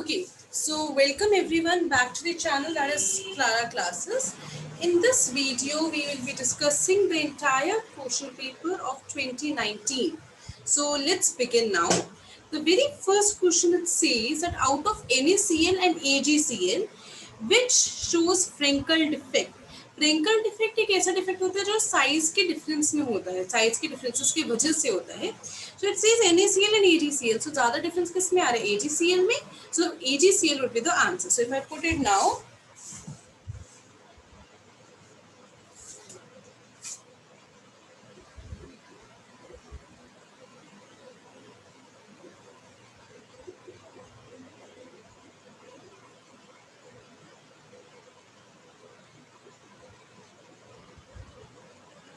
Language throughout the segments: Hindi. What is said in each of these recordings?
Okay, so welcome everyone back to the channel, that is Clara Classes. In this video, we will be discussing the entire question paper of 2019. So let's begin now. The very first question, it says that out of NaCl and AgCl, which shows Frenkel defect? Frenkel defect एक ऐसा डिफेक्ट होता है जो साइज के डिफरेंस में होता है, साइज के डिफरेंसेस की वजह से होता है. So it says NaCl and AgCl. सो ज्यादा डिफरेंस किस में आ रहा है? AgCl में. सो AgCl would be the answer. So if I put it now,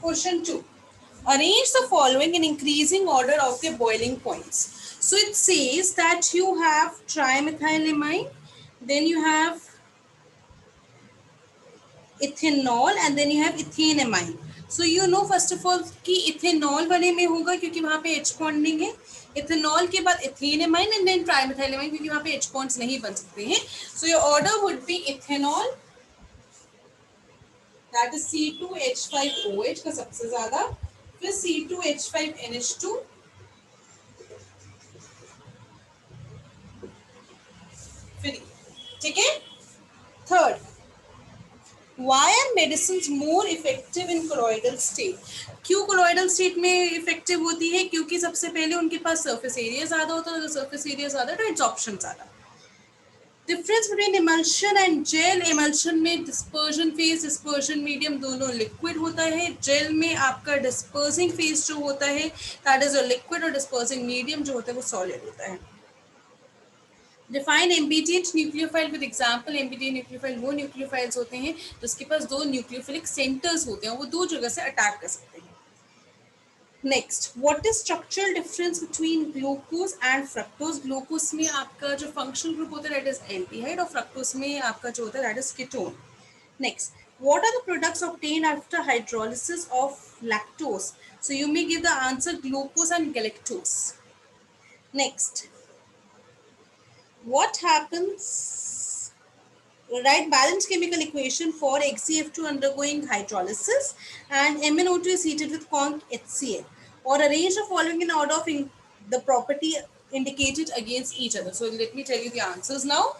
question 2. Arrange the following in increasing order of the boiling points. So it says that you have trimethylamine, then you have ethanol and then you have ethanamine. So you know first of all कि ethanol वाले में होगा क्योंकि वहाँ पे H bond नहीं है. ethanol के बाद ethanamine and then trimethylamine क्योंकि वहाँ पे H bonds नहीं बन सकते हैं. So your order would be ethanol, that is C2H5OH का सबसे ज्यादा, फिर C2H5NH2, फिर ठीक है. Third, Why are medicines more effective in colloidal state? क्यों colloidal state में effective होती है? क्योंकि सबसे पहले उनके पास surface area ज़्यादा होता है, तो surface area ज़्यादा तो absorption ज़्यादा. Difference between emulsion and gel. emulsion में dispersion phase, dispersion medium दोनों liquid होता है. gel में आपका dispersing phase जो होता है, that is a liquid, और dispersing medium जो होता है वो solid होता है. Define ambiguous nucleophile with example. ambiguous nucleophile वो nucleophiles होते हैं जिसके पास दो nucleophilic centers होते हैं, वो दो जगह से अटैक कर सकते हैं. Next, what is structural difference between glucose and fructose? Glucose में आपका जो functional group होता है that is aldehyde, और fructose में आपका जो होता है that is ketone. Next, what are the products obtained after hydrolysis of lactose? So you may give the answer glucose and galactose. Next, what happens? Write balanced chemical equation for HCF2 undergoing hydrolysis and MnO2 is heated with conc HCl, or arrange the following in order of the property indicated against each other. So let me tell you the answers now.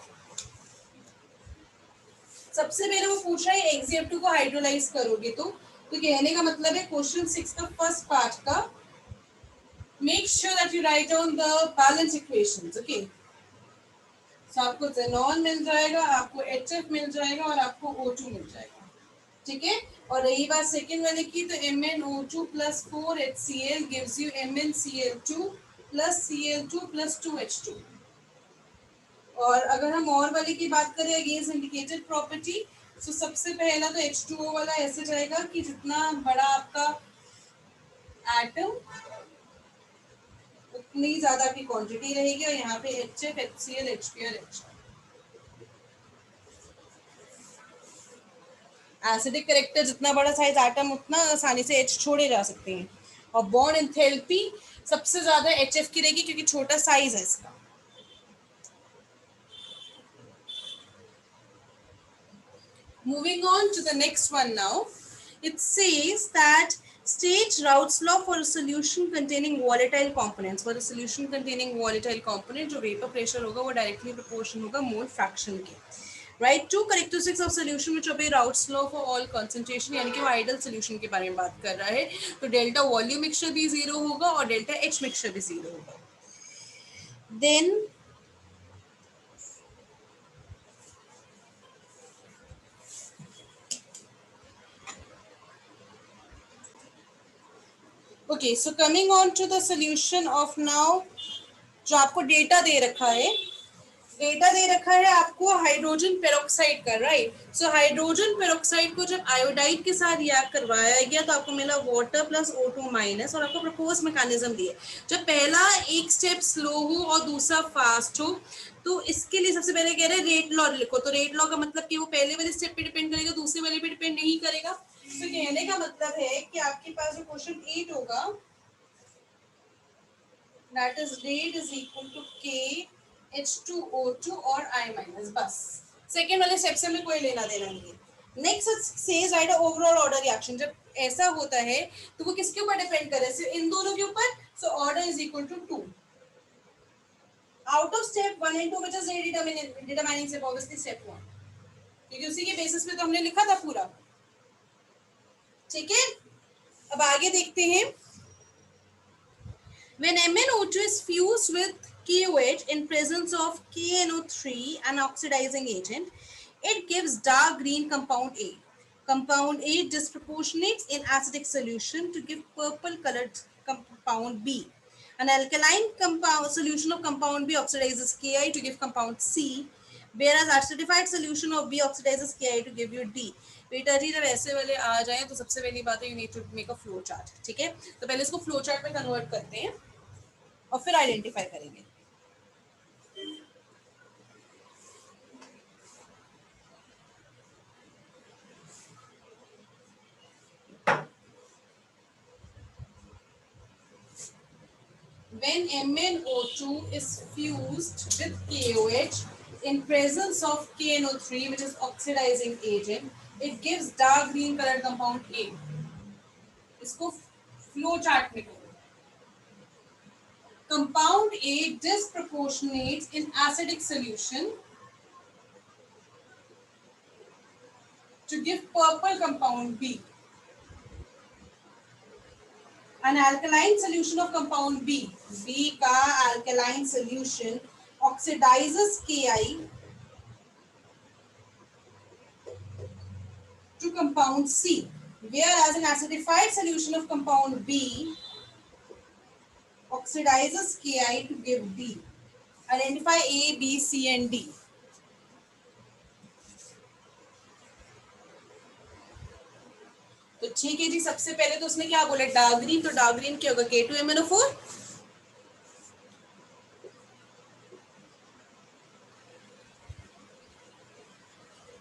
सबसे पहले वो पूछ रहा है HCF2 को हाइड्रोलाइज करोगे तो कहने का मतलब है क्वेश्चन 6 का फर्स्ट पार्ट का, make sure that you write down the balance equations. Okay, तो आपको जेनॉल मिल जाएगा, आपको HF मिल जाएगा और आपको O2 मिल जाएगा. ठीक है. और रही बात सेकेंड वाले की, तो MnO2 plus 4HCl gives you MnCl2 plus Cl2 plus 2H2. और अगर हम और वाले की बात करें अगेंस्ट इंडिकेटेड प्रॉपर्टी, तो सबसे पहला तो H2O वाला ऐसे जाएगा कि जितना बड़ा आपका एटम उतनी ज्यादा की क्वांटिटी रहेगी, और यहाँ पे HF, HCl, HP और H. एसिडिक करेक्टर जितना बड़ा साइज एटम उतना आसानी से H छोड़े जा सकते हैं, और बॉन्ड एंथैल्पी सबसे ज्यादा HF की रहेगी क्योंकि छोटा साइज है इसका. Moving on to the next one now. It says that state Raoult's law for a solution containing volatile components. For a solution containing volatile component, जो vapor pressure होगा वो directly proportional होगा mole fraction के. Right, two characteristics of solution which obey Raoult's law for all concentration, यानी कि वो ideal solution के बारे में बात कर रहा है. तो delta volume mixture भी zero होगा और delta H mixture भी zero होगा. Then okay, so coming on to the solution of now, जो आपको डेटा दे रखा है, आपको हाइड्रोजन पेरोक्साइड का, राइट. सो हाइड्रोजन पेरोक्साइड को जब आयोडाइड के साथ रिएक्ट करवाया गया तो आपको मिला वाटर प्लस O2 माइनस, और आपको प्रपोज मैकेनिज्म दिए. जब पहला एक स्टेप स्लो हो और दूसरा फास्ट हो, तो इसके लिए सबसे पहले कह रहे हैं रेट लॉ लिखो. तो रेट लॉ का मतलब कि वो पहले वाले स्टेप पे डिपेंड करेगा, दूसरे वाले पे डिपेंड नहीं करेगा. तो कहने का मतलब है कि आपके पास जो क्वेश्चन 8 होगा, that is rate is equal to K H2O2 और I माइनस, बस सेकेंड वाले स्टेप से हमें कोई लेना देना नहीं है. Next says right overall order reaction. जब ऐसा होता है तो वो किसके ऊपर डिपेंड करे, सिर्फ इन दोनों के ऊपर. So order is equal to 2 out of step 1 and 2 which is determining step, obviously step 1, क्योंकि उसी के बेसिस पे तो हमने लिखा था पूरा. ठीक है, अब आगे देखते हैं. When MnO2 is fused with KOH in presence of KNO3, an oxidizing agent, it gives dark green compound A. Compound A disproportionates in acidic solution to give purple colored compound B. An alkaline compound solution of compound B oxidizes Ki to give compound C, whereas acidified solution of B oxidizes Ki to give you D. बेटा जी जब ऐसे वाले आ जाएं तो सबसे पहली बात है you need to make a flow chart. ठीक है, तो पहले इसको फ्लो चार्ट में कन्वर्ट करते हैं और फिर आइडेंटिफाई करेंगे. When MnO2 is fused with KOH in presence of KNO3, which is oxidizing agent, it gives dark green colored compound A. इसको फ्लो चार्ट में करो. Compound A disproportionates in acidic solution to give purple compound B. An alkaline solution of compound B, B का alkaline solution oxidizes Ki to compound C, whereas an acidified solution of compound B oxidizes Ki to give D. Identify A, B, C and D. तो ठीक है जी, सबसे पहले तो उसने क्या बोला, डार्क ग्रीन. तो डार्क ग्रीन क्या होगा, K2MnO4.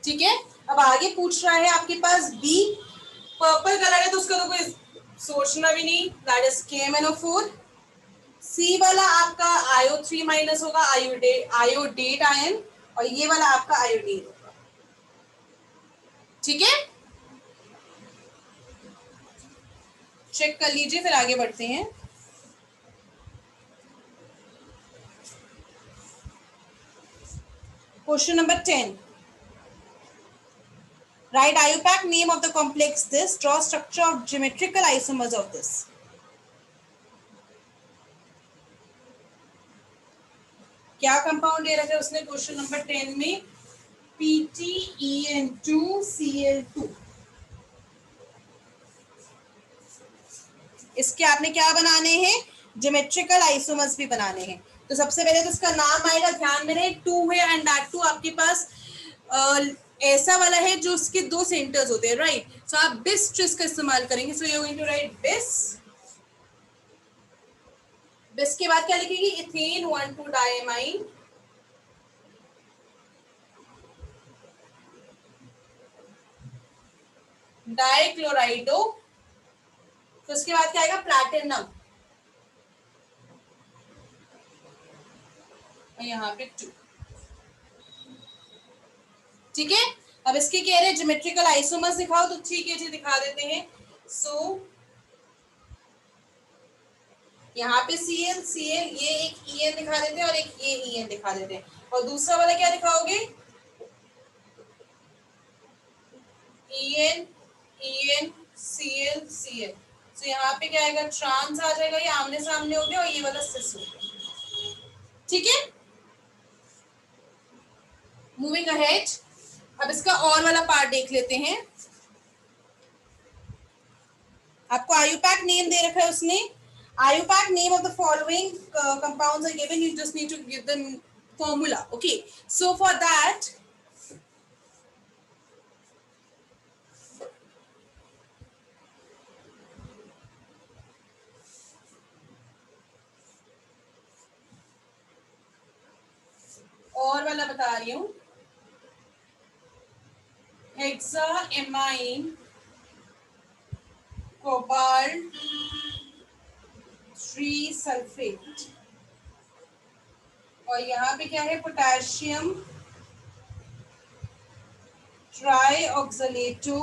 ठीक है, अब आगे पूछ रहा है आपके पास बी पर्पल कलर है तो उसका तो कोई सोचना भी नहीं, दैट इज KMnO4. सी वाला आपका IO3 माइनस होगा, आयोडेट आयन, और ये वाला आपका आयोडीन होगा. ठीक है, चेक कर लीजिए, फिर आगे बढ़ते हैं. Question number 10. Write IUPAC name of the complex this. Draw structure of geometrical isomers of this. क्या कंपाउंड दे रखा है उसने क्वेश्चन नंबर 10 में, PTEN2Cl2. इसके आपने क्या बनाने हैं, ज्योमेट्रिकल आइसोमर्स भी बनाने हैं. तो सबसे पहले तो इसका नाम आएगा, ध्यान में रहे 2 है एंड दैट 2 आपके पास ऐसा वाला है जो उसके 2 सेंटर्स होते हैं, राइट. सो आप बिस ट्रिस का इस्तेमाल करेंगे. So you going to write bis. Bis के बाद क्या लिखेंगे, इथेन 1,2 डायमाइन, डाइक्लोराइडो. तो उसके बाद क्या आएगा, प्लैटिनम. यहाँ पे 2. ठीक है, अब इसके कह रहे ज्योमेट्रिकल आइसोमर्स दिखाओ, तो ठीक है जी दिखा देते हैं. सो यहाँ पे Cl Cl ये एक En दिखा देते हैं और एक ये En दिखा देते हैं, और दूसरा वाला क्या दिखाओगे, En En Cl Cl. तो यहाँ पे क्या आएगा, ट्रांस आ जाएगा, ये आमने सामने हो गया और ये वाला सिस हो गया. ठीक है, मूविंग अहेड. अब इसका और वाला पार्ट देख लेते हैं. आपको आयुपैक नेम दे रखा है उसने. IUPAC name of the following compounds are given, you just need to give the formula. Okay, so for that और वाला बता रही हूँ, हेक्साएमाइन कोबाल्ट 3 सल्फेट और यहाँ पे क्या है, potassium trioxalato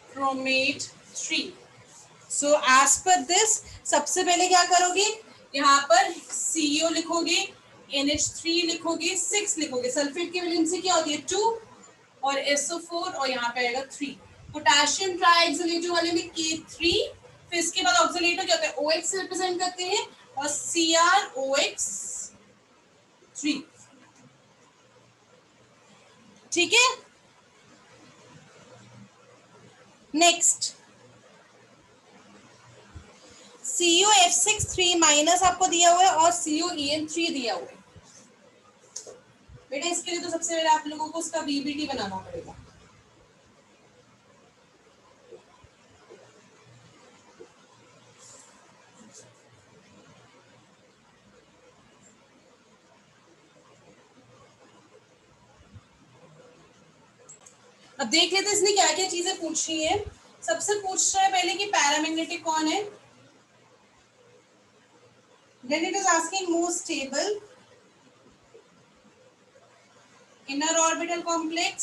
chromate 3। So as per this, सबसे पहले क्या करोगे, यहाँ पर CO लिखोगे, NH3 लिखोगे, 6 लिखोगे। सल्फेट की वैलेंसी क्या होती है, 2, और SO4, और यहाँ पे आएगा 3। पोटेशियम ट्राईऑक्सलेटो वाले में K3, फिर इसके बाद ऑक्सलेटो क्या होता है, OX से रिप्रेजेंट करते हैं, और CrOX3। ठीक है। नेक्स्ट CuF6 3 माइनस आपको दिया हुआ है, और CuEn3 दिया हुआ है। बेटा इसके लिए तो सबसे पहले आप लोगों को उसका BBT बनाना पड़ेगा। अब देख लेते इसने क्या क्या चीजें पूछी है। सबसे पूछ रहा है पहले कि पैरामैग्नेटिक कौन है, then it is asking most stable, inner orbital complex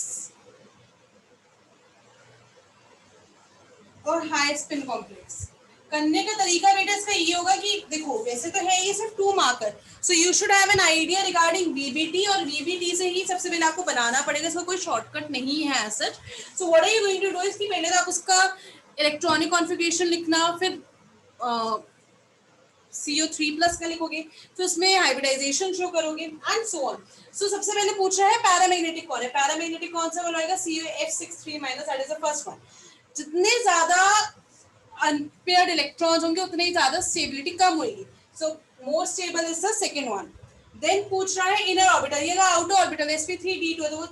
और हाई स्पिन कॉम्प्लेक्स। करने का तरीका बेटा इसका ये होगा कि देखो वैसे तो है ये सिर्फ 2 marker, so you should have an idea regarding VBT, और वीबीटी से ही सबसे पहले आपको बनाना पड़ेगा, इसका कोई शॉर्टकट नहीं है as such. So what are you going to do, इसकी पहले तो आप उसका इलेक्ट्रॉनिक कॉन्फ़िगरेशन लिखना, फिर CO3+ का लिखोगे, फिर उसमें हाइब्रिडाइजेशन शो करोगे एंड सो ऑन। सो सबसे पहले पूछ रहा है पैरामैग्नेटिक कौन है, पैरामैग्नेटिक कौन सा बोलेगा, CuF6 3 minus, that is the first one. जितने ज्यादा अनपेयर्ड इलेक्ट्रॉन्स होंगे उतनी ज्यादा स्टेबिलिटी कम होगी, so more stable is the second one. Then पूछ रहा है इनर ऑर्बिटल, ये आउटर ऑर्बिटल sp3 d2, तो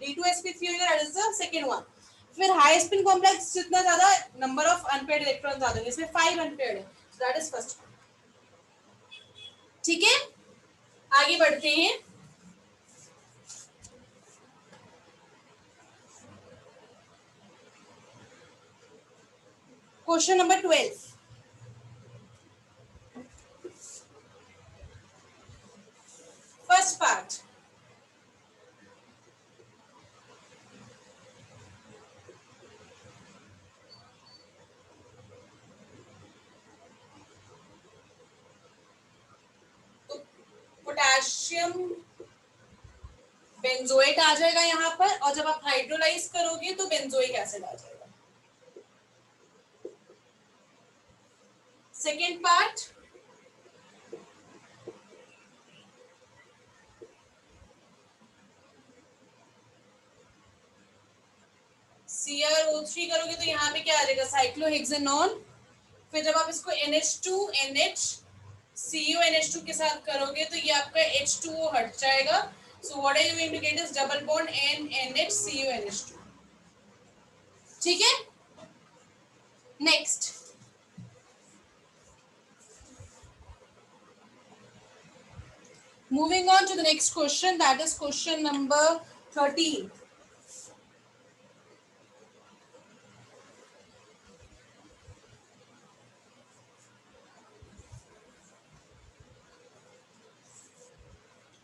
d2 sp3 होगा, that is the second one. फिर हाई स्पिन कॉम्प्लेक्स, जितना ज्यादा नंबर ऑफ अनपेयर्ड इलेक्ट्रॉन्स ज्यादा होंगे, इसमें 5 अनपेयर्ड है, सो दैट इज फर्स्ट। ठीक है, आगे बढ़ते हैं। Question number 12, first part. तो पोटेशियम बेंजोएट आ जाएगा यहाँ पर, और जब आप हाइड्रोलाइज करोगे तो बेंजोइक एसिड आ जाएगा। सेकेंड पार्ट, CrO3 करोगे तो यहाँ पे क्या आ जाएगा, साइक्लोहेक्सेनॉन। फिर जब आप इसको NH2 NH CuNH2 के साथ करोगे तो ये आपका H2O हट जाएगा। So what are you going to get is double bond NH CuNH2। ठीक है। Next, moving on to the next question, that is question number 13.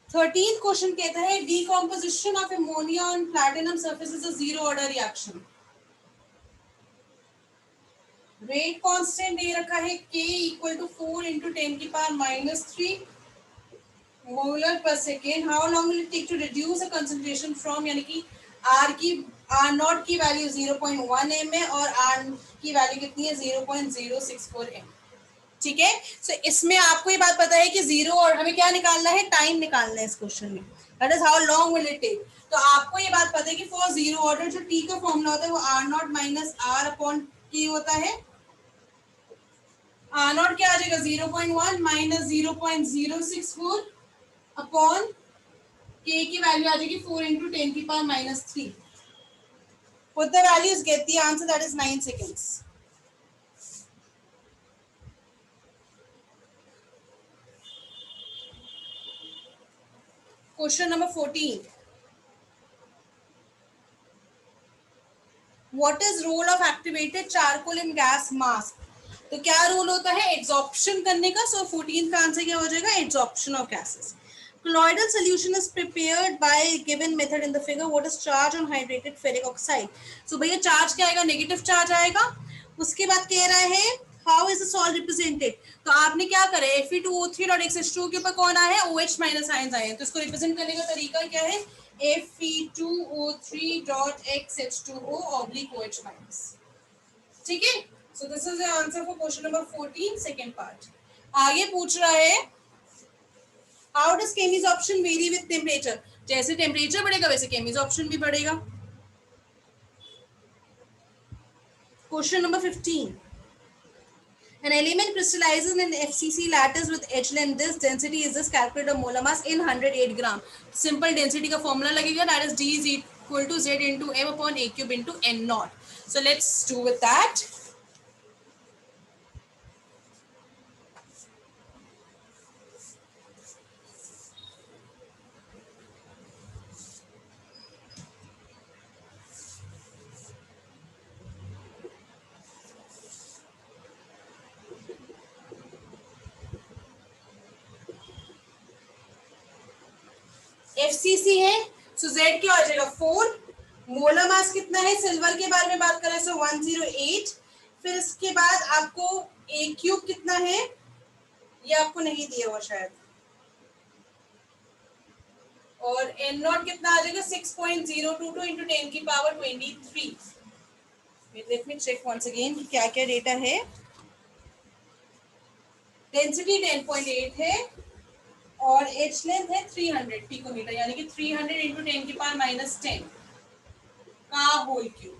Thirteen question कहता है decomposition of ammonia on platinum surface is a zero order reaction. Rate constant दे रखा है K equal to 4 into 10⁻³ molar per second. How long will it take to reduce a concentration from, यानी कि R0 की वैल्यू 0.1 m है और R की वैल्यू कितनी है, 0.064 m। ठीक है। सो इसमें आपको ये बात पता है कि जीरो, और हमें क्या निकालना है, टाइम निकालना है इस क्वेश्चन में, that is how long will it take. तो आपको ये बात पता है कि फॉर जीरो ऑर्डर जो टी का फॉर्मूला होता है वो R0 minus R upon K होता है। R0 क्या आ जाएगा, 0.1 माइनस 0.064 अपॉन K की वैल्यू आ जाएगी 4 into 10⁻³ Put the values, get the answer, that is 9 seconds. Question number 14. What is role of activated charcoal in gas mask? तो क्या रूल होता है एड्सॉर्प्शन करने का, सो 14 का आंसर क्या हो जाएगा adsorption of gases. Colloidal solution is prepared by given method in the figure. What is charge on hydrated ferric oxide? So भैया चार्ज क्या आएगा, नेगेटिव चार्ज आएगा. उसके बाद कह रहा है how is the salt represented. तो आपने क्या करा है Fe2O3.XH2 के ऊपर कौन आया है OH माइनस आयंस आए हैं, तो इसको रिप्रेजेंट करने का तरीका क्या है Fe2O3.XH2O/OH माइनस. ठीक है. So this is the answer for question number 14 second part. आगे पूछ रहा है how does chemisorption vary with temperature. जैसे टेम्परेचर बढ़ेगा वैसे केमिसॉर्प्शन भी बढ़ेगा. Question number 15. An element crystallizes in FCC lattice with edge length. This density is this, calculate the molar mass in 108 gram. Simple density का formula लगेगा, that is D is equal to Z into M upon A cube into N naught. So let's do with that. FCC है, सो Z क्या हो जाएगा 4. मोलर मास कितना है, सिल्वर के बारे में बात कर रहे हैं, सो 108. फिर इसके बाद आपको A क्यूब कितना है, ये आपको नहीं दिया हुआ शायद, और N नॉट कितना आ जाएगा 6.022 into 10 की power 23. Let me check once again कि क्या क्या डेटा है. डेंसिटी 10.8 है और एच लेंथ है 300 पिकोमीटर, यानी कि 300 इंटू 10 की पावर -10 का होल क्यूब.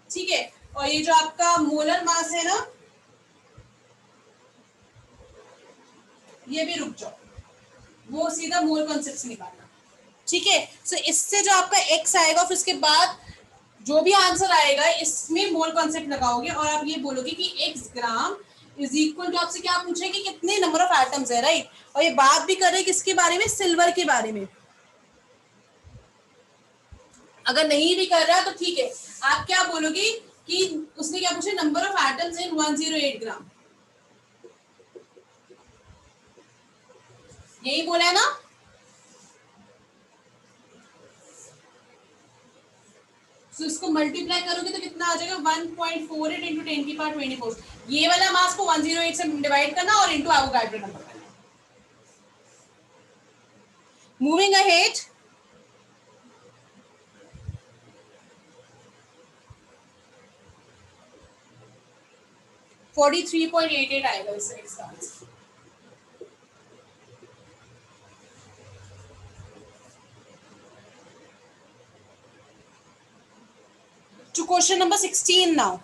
ठीक है. और ये जो आपका मोलर मास है ना, ये भी रुक जाओ, वो सीधा मोल कॉन्सेप्ट से निकालना. ठीक है. सो इससे जो आपका x आएगा फिर उसके बाद जो भी आंसर आएगा इसमें मोल कॉन्सेप्ट लगाओगे और आप ये बोलोगे कि x gram is equal to, आपसे क्या पूछेगी कितने नंबर ऑफ एटम्स है, राइट. और ये बात भी कर रहे हैं किसके बारे में, सिल्वर के बारे में. अगर नहीं भी कर रहा तो ठीक है, आप क्या बोलोगे कि उसने क्या पूछा, नंबर ऑफ एटम्स इन 108 ग्राम. यही बोला है ना. तो इसको मल्टीप्लाई करोगे तो कितना आ जाएगा 1.48 इंटू 10 की पावर 24. ये वाला मास को 108 से डिवाइड करना और इंटू एवोगाड्रो नंबर करना. मूविंग अहेड, $43.88 आएगा इसका answer. To question number 16 now.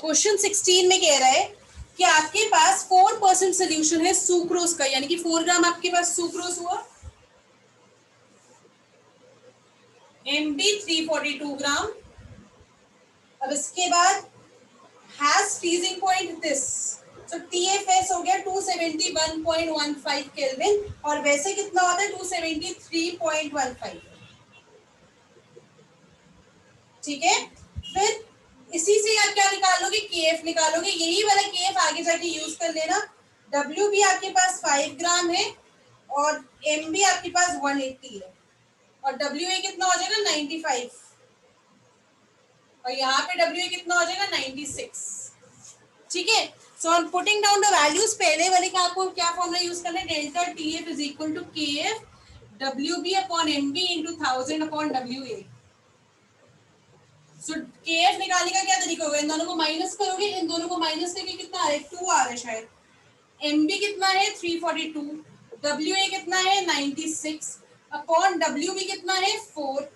Question 16 में कह रहा है कि आपके पास 4% सोल्यूशन है सुक्रोज का, यानी कि 4 ग्राम आपके पास सुक्रोज हुआ, MB 342 ग्राम. अब इसके बाद has freezing point this, so TFS हो गया 271.15 केल्विन, और वैसे कितना होता है 273.15. ठीक है. फिर इसी से आप क्या निकालोगे, KF निकालोगे. यही वाला KF आगे जाके यूज कर लेना. WB आपके पास 5 ग्राम है और MB आपके पास 180 है और WA कितना हो जाएगा 95 और यहाँ पे WA कितना हो जाएगा 96. ठीक है. So on putting down the values, पहले वाले का आपको क्या फॉर्मूला यूज करना है, delta TF is equal to KF WB upon MB into 1000 upon WA. So KF निकालने का क्या तरीका होगा, इन दोनों को माइनस करोगे, इन दोनों को माइनस करके कितना आ रहा है 2 आ रहा है शायद. MB कितना है 342, WA कितना है 96 अपॉन WB कितना है 4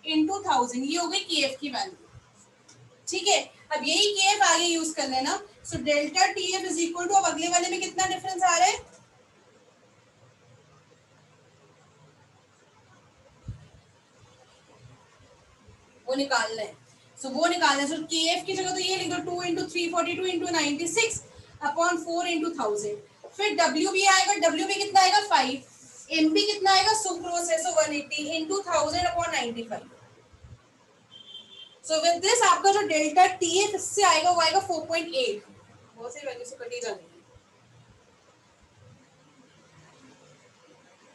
इंटू 1000. ये हो गई KF की वैल्यू. ठीक है. अब यही KF आगे यूज कर लेना. So delta TF is equal to, अब अगले वाले में कितना डिफरेंस आ रहा है, वो निकालना है. सो वो निकालना है. सो KF की जगह तो ये लिख दो 2 इंटू 342 इंटू 96 अपॉन 4 इंटू 1000. फिर WB आएगा, WB कितना आएगा 5 एमपी कितना आएगा, सुक्रोज है, सो 180 into 1000/95। सो विद दिस आपका जो डेल्टा टीएफ इससे आएगा वो आएगा 4.8। बहुत सी वैल्यू से कटी जानी है,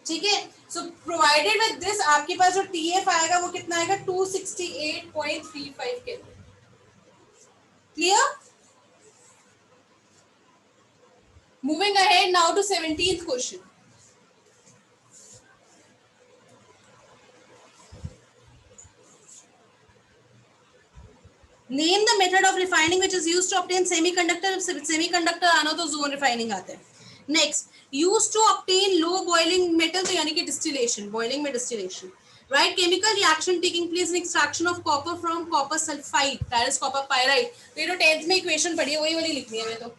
ठीक है। सो प्रोवाइडेड विद दिस आपके पास जो टीएफ आएगा वो कितना आएगा, 268.35 kelvin. Clear? Moving ahead now to 17th question. Name the method of refining which is used to obtain semiconductor. Semiconductor आना तो जोन रिफाइनिंग आते हैं। Next, used to obtain low boiling metal, तो यानी कि डिस्टिलेशन, बॉइलिंग में distillation. Right, chemical reaction taking place in extraction of copper from copper sulphide, that is copper pyrite. तो ये तो 10th में इक्वेशन पढ़ी है, वही वाली लिखनी है मैं तो।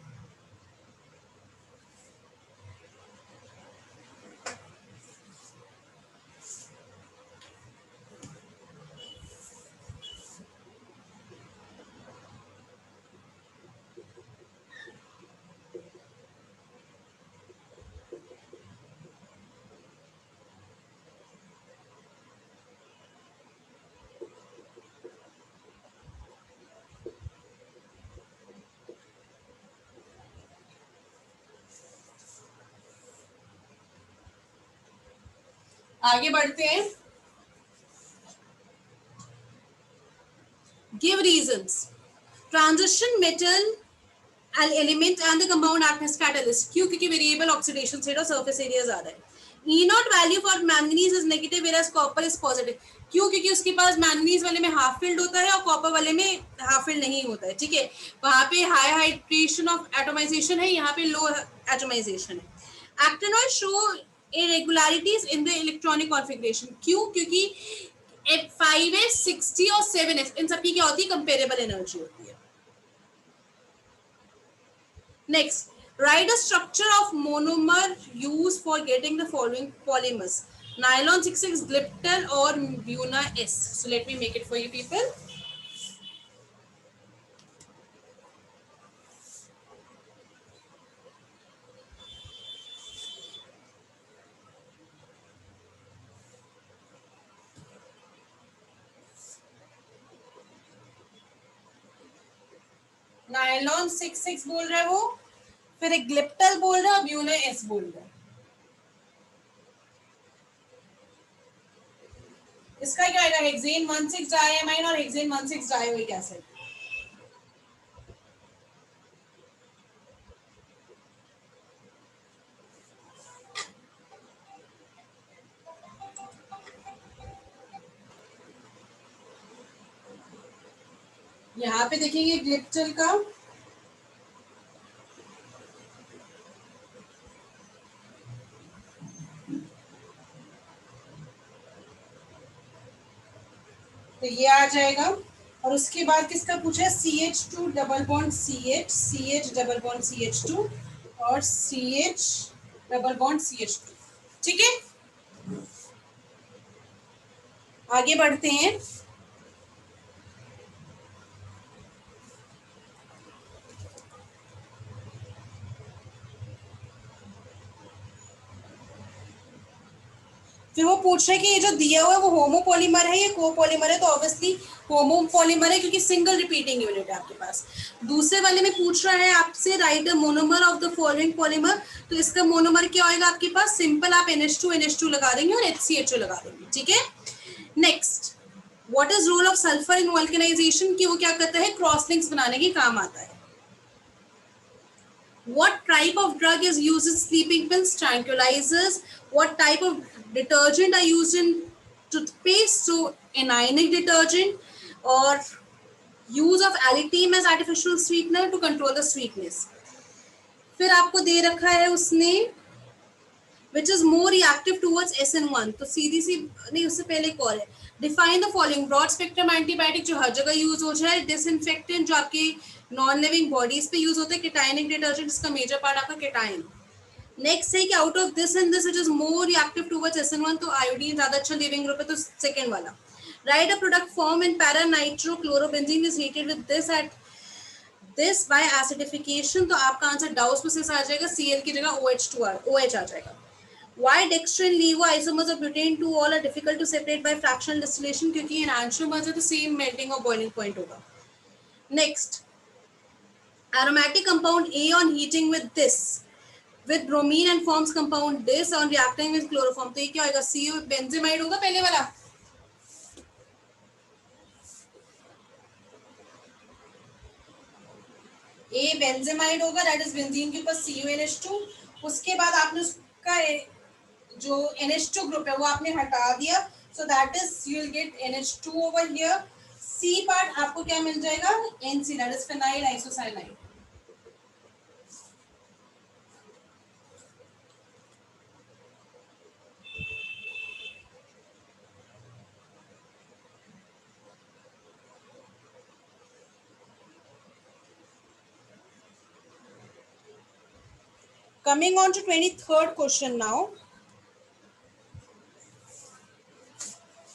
आगे बढ़ते हैं। Give reasons. Transition metal element and the compound act as catalyst. क्यों? क्योंकि वेरिएबल ऑक्सीडेशन स्टेट और सरफेस एरिया ज्यादा है। E naught value for manganese is negative whereas copper is positive. क्यों? क्योंकि उसके पास मैंगनीज वाले में हाफ फील्ड होता है और कॉपर वाले में हाफ फील्ड नहीं होता है, ठीक है। वहां पे हाई हाइड्रेशन ऑफ एटोमाइजेशन है, यहाँ पे लो एटोमाइजेशन है। Actinoid show irregularities in the electronic configuration. क्यों? क्योंकि 5s 60 और 7s इन सबकी क्या होती है, कंपेरेबल एनर्जी होती है। Next, write a structure of monomer used for getting the following polymers: nylon 66, Gliptal or Buna S. So let me make it for you people. Nylon 66 बोल रहा है वो, फिर एक ग्लिप्टल बोल रहा है, ब्यूना एस बोल रहा है। इसका क्या आएगा, हेक्सेन 16 डाइएमाइन और हेक्सेन 16 डाइओइक एसिड। यहाँ पे देखेंगे ग्लिप्टल का, तो ये आ जाएगा। और उसके बाद किसका पूछा है, CH2 double bond CH, CH double bond CH2 और CH डबल बॉन्ड CH2, ठीक है। आगे बढ़ते हैं। फिर वो पूछ रहे हैं कि ये जो दिया हुआ है वो होमोपॉलीमर है या कोपॉलीमर है, तो ऑब्वियसली होमोपॉलीमर है क्योंकि सिंगल रिपीटिंग यूनिट है आपके पास। दूसरे वाले में पूछ रहा है आपसे right the monomer of the following polymer, तो इसका मोनोमर क्या होगा आपके पास, सिंपल आप NH2 लगा देंगे और HCHO लगा देंगे, ठीक है। Next, what is role of sulphur in vulcanization, कि वो क्या करता है, क्रॉस लिंक्स बनाने के काम आता है। What type of drug is used in sleeping pills, tranquilizers? What type of detergent are used in toothpaste? So anionic detergent, or use of allicin as artificial sweetener to control the sweetness. फिर आपको दे रखा है उसने which is more reactive towards SN1, तो सीधी सी नहीं, उससे पहले एक और है, define the following broad spectrum antibiotic जो हर जगह यूज हो जाए, डिसइंफेक्टेंट जो आपके नॉन लिविंग बॉडीज पे यूज होते हैं, केटाइनिक डिटर्जेंट इसका मेजर पार्ट आपका केटाइन। नेक्स्ट है कि out of this and this which is more reactive towards SN1, तो आयोडीन ज्यादा अच्छा लिविंग ग्रुप है, तो सेकंड वाला। Write a product form in para nitrochlorobenzene is heated with this at this by acidification, तो आपका आंसर डाउस में से आ जाएगा, Cl की जगह OH आ जाएगा। Why dextrin levo isomers of butane 2 all are difficult to separate by fractional distillation? क्योंकि enantiomers है तो same melting और boiling point होगा. Next, aromatic compound A on heating with this with bromine and forms compound this on reacting with chloroform. तो ये क्या होगा? CO benzamide होगा पहले वाला. ए बेंजेमाइड होगा, दैट इज बेंजीन के ऊपर CuNH2. उसके बाद आपने उसका जो NH2 ग्रुप है वो आपने हटा दिया, so that is you will get NH2 over here. See part आपको क्या मिल जाएगा? NC, that is phenyl isocyanide. Coming on to 23rd question now.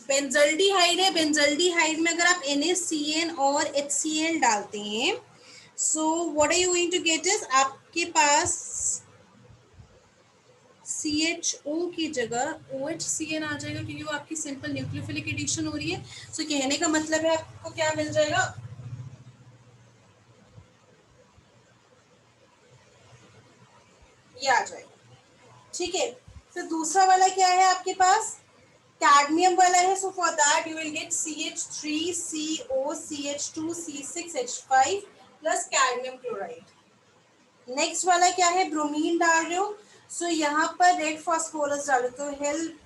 Benzaldehyde है, बेंजल्डिहाइड में अगर आप NaCN और HCl डालते हैं, so what are you going to get is आपके पास CHO की जगह OHCN आ जाएगा, क्योंकि वो आपकी सिंपल न्यूक्लियोफिलिक एडिशन हो रही है. सो कहने का मतलब है आपको क्या मिल जाएगा? ये आ जाएगा. ठीक है, फिर दूसरा वाला क्या है आपके पास? कैडमियम वाला है. सो for that you will gate CH3CO CH2C6H5 plus cadmium chloride. Next वाला क्या है? ब्रोमीन डाल रहे हो, सो यहाँ पर रेड फास्फोरस डालो तो हेल्प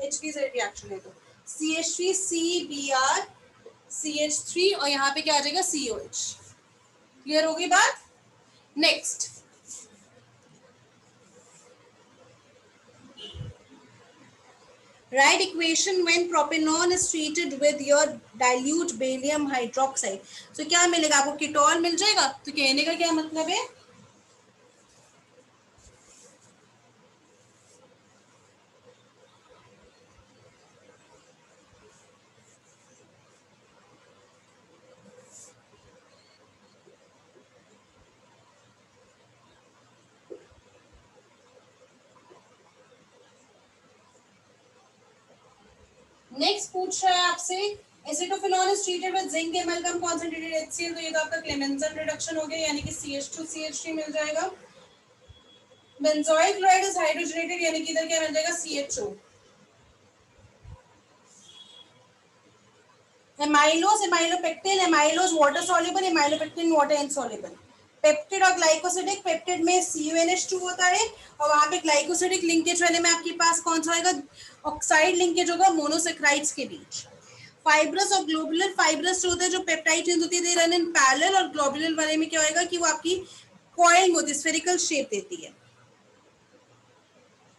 H रिएक्शन है, तो CH3CBr CH3 और यहाँ पे क्या आ जाएगा? COH. क्लियर होगी बात? Next, write equation when propanol is treated with your dilute barium hydroxide. So क्या मिलेगा आपको? कीटोल मिल जाएगा. तो कहने का क्या मतलब है? नेक्स्ट पूछ रहा है आपसे, acetophenol is treated with zinc amalgam concentrated HCl. तो ये तो आपका क्लेमेंजन रिडक्शन हो गया, यानी कि CH2CH3 मिल जाएगा. बेंजोइल क्लोराइड इज हाइड्रोजनेटेड, यानी कि इधर क्या मिल जाएगा? CHO. Amylose, amylopectin, amylose water soluble, amylopectin water insoluble. Peptide और ग्लाइकोसिडिक, पेप्टिड में CuNH2 होता है और वहां पे ग्लाइकोसिडिक लिंकेज वाले में आपके पास कौन सा होगा? ऑक्साइड लिंकेज होगा मोनोसेक्राइड्स के बीच. फाइब्रस और ग्लोबुलर, फाइब्रस जो होता है, जो पेप्टाइड चेन्स होती है, दे रन इन पैरेलल, और ग्लोबुलर वाले में क्या होगा कि वो आपकी कॉइल होती है, स्फेरिकल शेप देती है.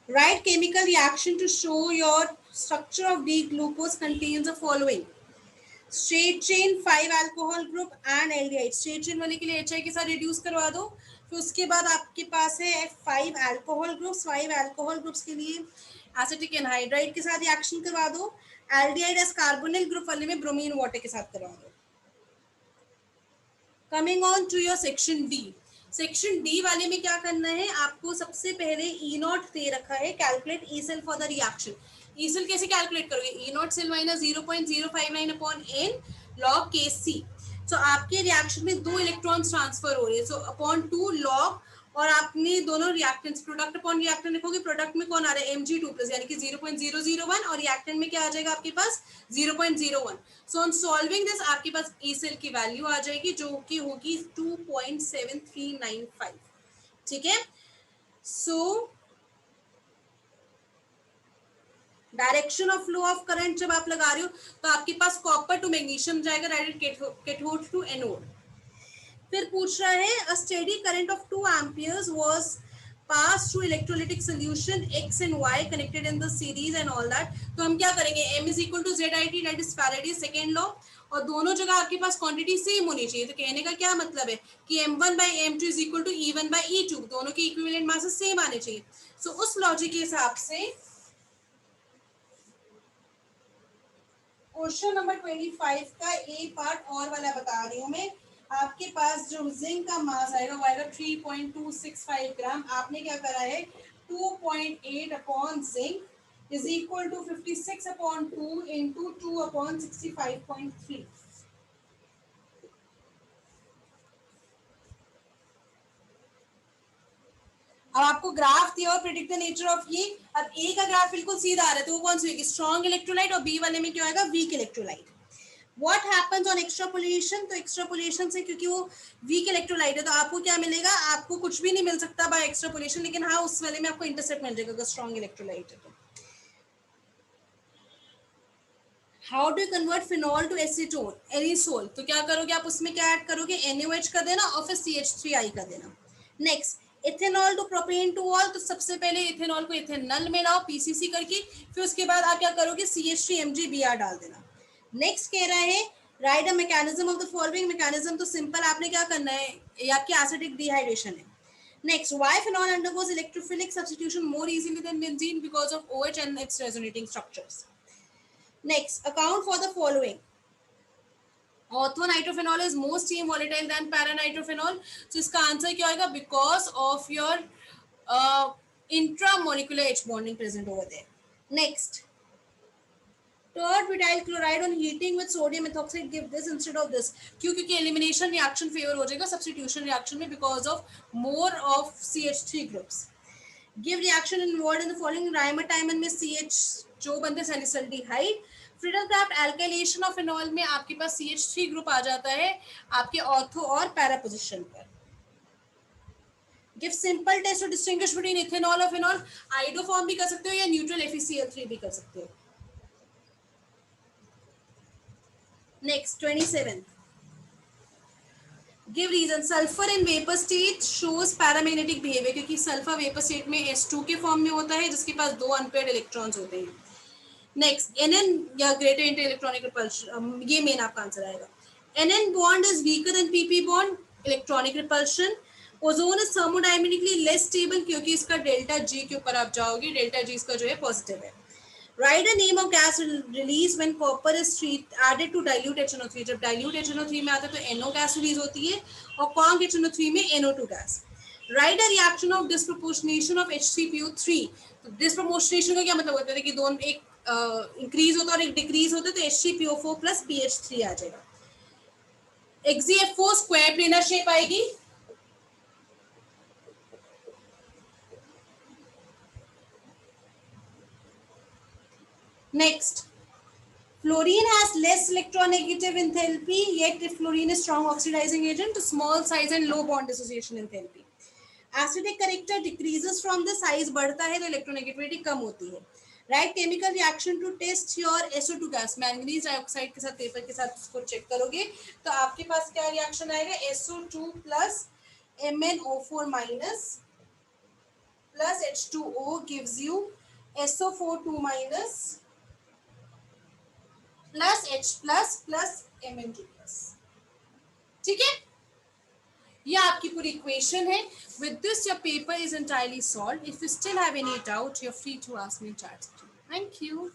Write chemical reaction to show your structure of D-glucose contains the following. Straight chain 5 alcohol group and aldehyde. Straight chain वाले के लिए HI के साथ रिड्यूस करवा दो. फिर उसके बाद आपके पास है 5 अल्कोहल ग्रुप्स. 5 अल्कोहल ग्रुप्स के लिए एसिटिक एनहाइड्राइड के साथ रिएक्शन करवा दो. एल्डिहाइड एस कार्बोनिल ग्रुप वाले में ब्रोमीन वाटर के साथ करवा दो. Coming on to your section D. Section D वाले में क्या करना है आपको? सबसे पहले E0 दे रखा है, calculate E cell for the reaction. E cell कैसे कैलकुलेट करोगे? E0 cell minus 0.059 upon n log Kc. So आपके रिएक्शन में 2 इलेक्ट्रॉन्स ट्रांसफर हो रहे हैं, सो अपॉन 2 log, और आपने दोनों रिएक्टेंट्स प्रोडक्ट अपॉन रिएक्टेंट लिखोगे. प्रोडक्ट में कौन आ रहा है? Mg2 प्लस, यानी कि 0.001, और रिएक्टेंट में क्या आ जाएगा आपके पास? 0.01. सो ऑन सॉल्विंग दिस आपके पास ई सेल की वैल्यू आ जाएगी जो कि होगी 2.7395. ठीक है. So direction of flow of current जब आप लगा रहे हो तो आपके पास कॉपर टू मैग्नीशियम जाएगा, डायरेक्ट कैथोड टू एनोड. फिर पूछ रहा है a steady current of 2 amperes was passed through electrolytic solution X and Y connected in the series and all that. तो हम क्या करेंगे? M is equal to ZIT, that is Faraday's second law, और दोनों जगह आपके पास क्वांटिटी सेम होनी चाहिए. तो कहने का क्या मतलब है कि M1 by M2 is equal to E1 by E2, दोनों के इक्विवेलेंट मासेस सेम आने चाहिए. सो उस लॉजिक के हिसाब से क्वेश्चन नंबर 25 का ए पार्ट और वाला बता रही हूँ मैं. आपके पास जो जिंक का मास आएगा वो आएगा 3.265 ग्राम. आपने क्या करा है? 2.8 upon zinc is equal to 56 upon 2 into 2 upon 65.3. अब आपको ग्राफ दिया और प्रिडिक्ट द नेचर ऑफ ये. अब ए का ग्राफ बिल्कुल सीधा आ रहा है तो वो कौन सी होगी, स्ट्रॉन्ग इलेक्ट्रोलाइट, और बी वाले में क्या आएगा, weak electrolyte. What happens on extrapolation, तो एक्सट्रापोलेशन से क्योंकि वो वीक इलेक्ट्रोलाइट है तो आपको क्या मिलेगा, आपको कुछ भी नहीं मिल सकता बाय एक्सट्रापोलेशन, लेकिन हाँ उस वाले में आपको इंटरसेप्ट मिल जाएगा अगर स्ट्रॉन्ग इलेक्ट्रोलाइट है तो. How do convert phenol to acetone, anisole, तो क्या करोगे आप, उसमें क्या ऐड करोगे, NaOH का देना और फिर CH3I का देना. Next ethanol to propane two ol, तो सबसे पहले इथेनॉल को इथेनॉल में लाओ PCC करके, फिर उसके बाद आप क्या करोगे, CH3MgBr डाल देना. नेक्स्ट कह रहा है write a mechanism of the following, mechanism तो सिंपल, आपने क्या करना है, ये आपकी एसिडिक डिहाइड्रेशन है. Next why phenol undergoes electrophilic substitution more easily than benzene, because of OH and its resonating structures. Next, account for the following. Orthonitrophenol is more steam volatile than paranitrophenol. So इसका आंसर क्या होगा, because of your intramolecular H bonding present over there. Next, tert butyl chloride on heating with sodium methoxide give this instead of this. क्यों, क्योंकि elimination reaction favor हो जाएगा substitution reaction में because of more of CH3 groups. Give reaction involved in the following. Dimethylamine में CH जो बनते salicylaldehyde. Friedel craft alkylation of phenol में आपके पास CH3 ग्रुप आ जाता है आपके ऑर्थो और पैरा पोजीशन पर. Give simple test to distinguish between ethanol और फिनॉल, आइडोफॉर्म भी कर सकते हो या न्यूट्रल FeCl3 भी कर सकते हो. Next 27. Give reason. Sulphur in vapour state shows paramagnetic behaviour, क्योंकि सल्फर वेपर स्टेट में S2 के फॉर्म में होता है जिसके पास 2 अनपेयर्ड इलेक्ट्रॉन्स होते हैं. नेक्स्ट NN या ग्रेटर इंटर इलेक्ट्रॉनिक रिपल्शन, ये मेन आपका आंसर आएगा. NN bond is weaker then PP bond, electronic repulsion. Ozone is thermodynamically less stable, क्योंकि इसका डेल्टा G के ऊपर आप जाओगे, डेल्टा G इसका जो है पॉजिटिव है. Write the name of gas release when copper is added to dilute HNO3, जब डाइल्यूट HNO3 में आता है तो NO गैस रिलीज होती है और कॉन्क HNO3 में NO2 gas. Right the reaction of disproportionation of H3PO3, तो डिस्प्रोपोर्शनेशन का क्या मतलब होता है कि दोनों एक इंक्रीज होता है और एक डिक्रीज होता है तो H3PO4 प्लस PH3 आ जाएगा. XeF4 स्क्वायर प्लेनर शेप आएगी. Next, fluorine has less electronegative enthalpy, yet if fluorine is strong oxidizing agent to small size and low bond dissociation enthalpy. Acidic character decreases from the size, बढ़ता है तो electronegativity कम होती है. Right, chemical reaction to test your SO2 gas, manganese dioxide के साथ पेपर के साथ उसको चेक करोगे तो आपके पास क्या रिएक्शन आएगा, SO2 plus MnO4 minus plus H2O gives you SO4 2 minus plus H plus plus Mn2 plus. ठीक है, ये आपकी पूरी इक्वेशन है. With this your paper is entirely solved. If you still have any doubt you are free to ask me in chat. Thank you.